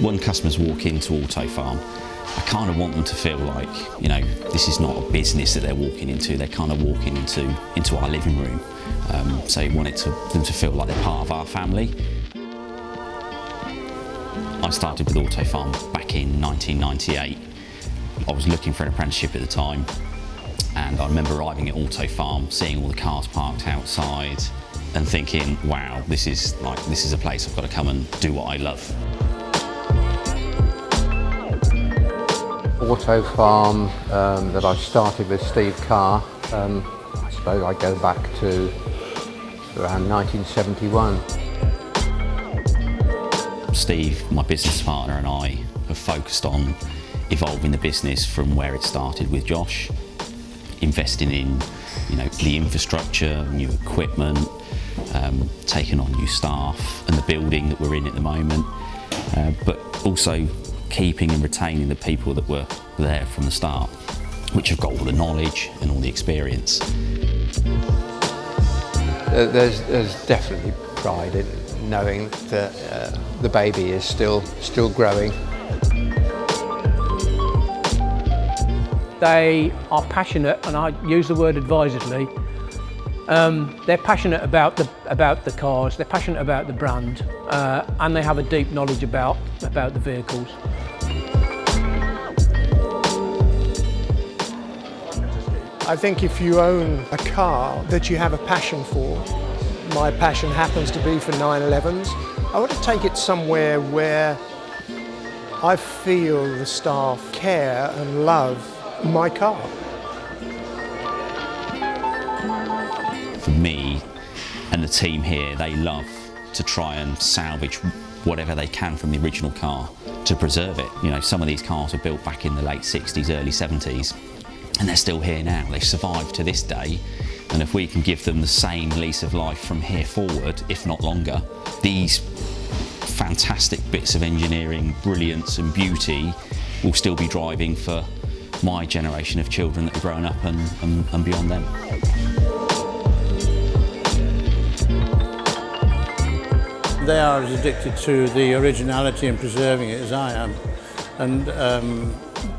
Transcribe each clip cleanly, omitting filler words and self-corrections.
when customers walk into Autofarm, I kind of want them to feel like, you know, this is not a business that they're walking into, they're kind of walking into our living room. So you want them to feel like they're part of our family. I started with Autofarm back in 1998. I was looking for an apprenticeship at the time, and I remember arriving at Autofarm, seeing all the cars parked outside and thinking, wow, this is a place I've got to come and do what I love. Autofarm that I started with Steve Carr, I suppose I go back to around 1971. Steve, my business partner, and I have focused on evolving the business from where it started with Josh, investing in, you know, the infrastructure, new equipment, taking on new staff and the building that we're in at the moment, but also keeping and retaining the people that were there from the start, which have got all the knowledge and all the experience. There's definitely pride in knowing that the baby is still growing. They are passionate, and I use the word advisedly. They're passionate about the cars, they're passionate about the brand, and they have a deep knowledge about the vehicles. I think if you own a car that you have a passion for, my passion happens to be for 911s, I want to take it somewhere where I feel the staff care and love my car. For me and the team here, they love to try and salvage whatever they can from the original car to preserve it. You know, some of these cars were built back in the late 60s, early 70s, and they're still here now. They've survived to this day, and if we can give them the same lease of life from here forward, if not longer, these fantastic bits of engineering, brilliance and beauty will still be driving for my generation of children that are growing up and beyond them. They are as addicted to the originality and preserving it as I am, and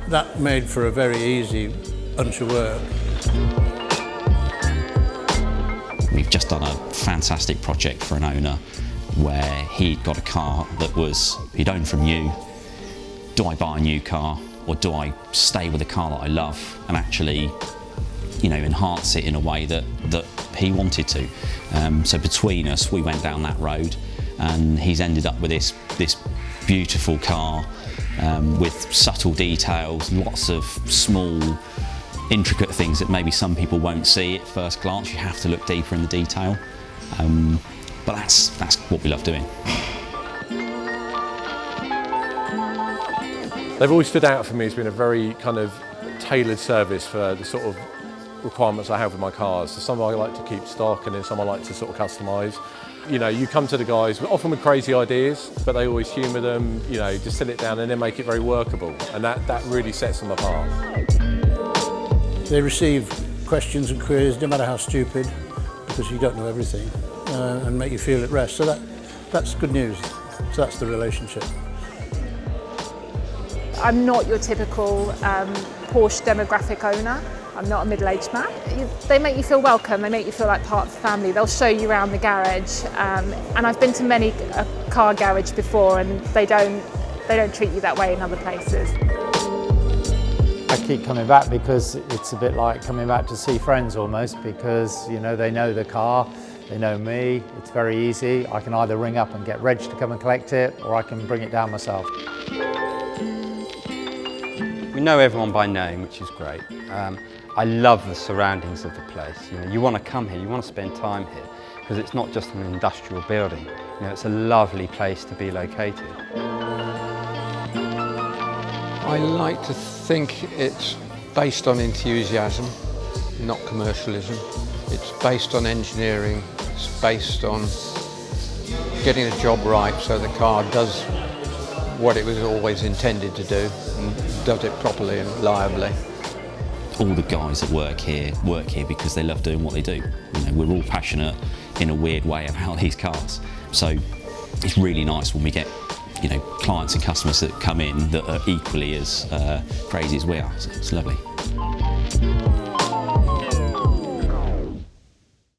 that made for a very easy bunch of work. We've just done a fantastic project for an owner where he'd got a car that he'd owned from new. Do I buy a new car, or do I stay with a car that I love and actually, you know, enhance it in a way that he wanted to? So between us, we went down that road, and he's ended up with this beautiful car with subtle details, lots of small, intricate things that maybe some people won't see at first glance. You have to look deeper in the detail, but that's what we love doing. They've always stood out for me as being a very kind of tailored service for the sort of requirements I have with my cars. So some I like to keep stock, and then some I like to sort of customise. You know, you come to the guys often with crazy ideas, but they always humour them, you know, distill it down and then make it very workable, and that really sets them apart. They receive questions and queries, no matter how stupid, because you don't know everything, and make you feel at rest. So that's good news. So that's the relationship. I'm not your typical Porsche demographic owner. I'm not a middle-aged man. They make you feel welcome, they make you feel like part of the family. They'll show you around the garage, and I've been to many a car garage before, and they don't treat you that way in other places. I keep coming back because it's a bit like coming back to see friends almost, because, you know, they know the car, they know me, it's very easy. I can either ring up and get Reg to come and collect it, or I can bring it down myself. We know everyone by name, which is great. I love the surroundings of the place. You know, you want to come here, you want to spend time here, because it's not just an industrial building. You know, it's a lovely place to be located. I like to think it's based on enthusiasm, not commercialism. It's based on engineering, it's based on getting a job right so the car does what it was always intended to do and does it properly and reliably. All the guys that work here because they love doing what they do. You know, we're all passionate in a weird way about these cars. So it's really nice when we get you know, clients and customers that come in that are equally as crazy as we are. So it's lovely.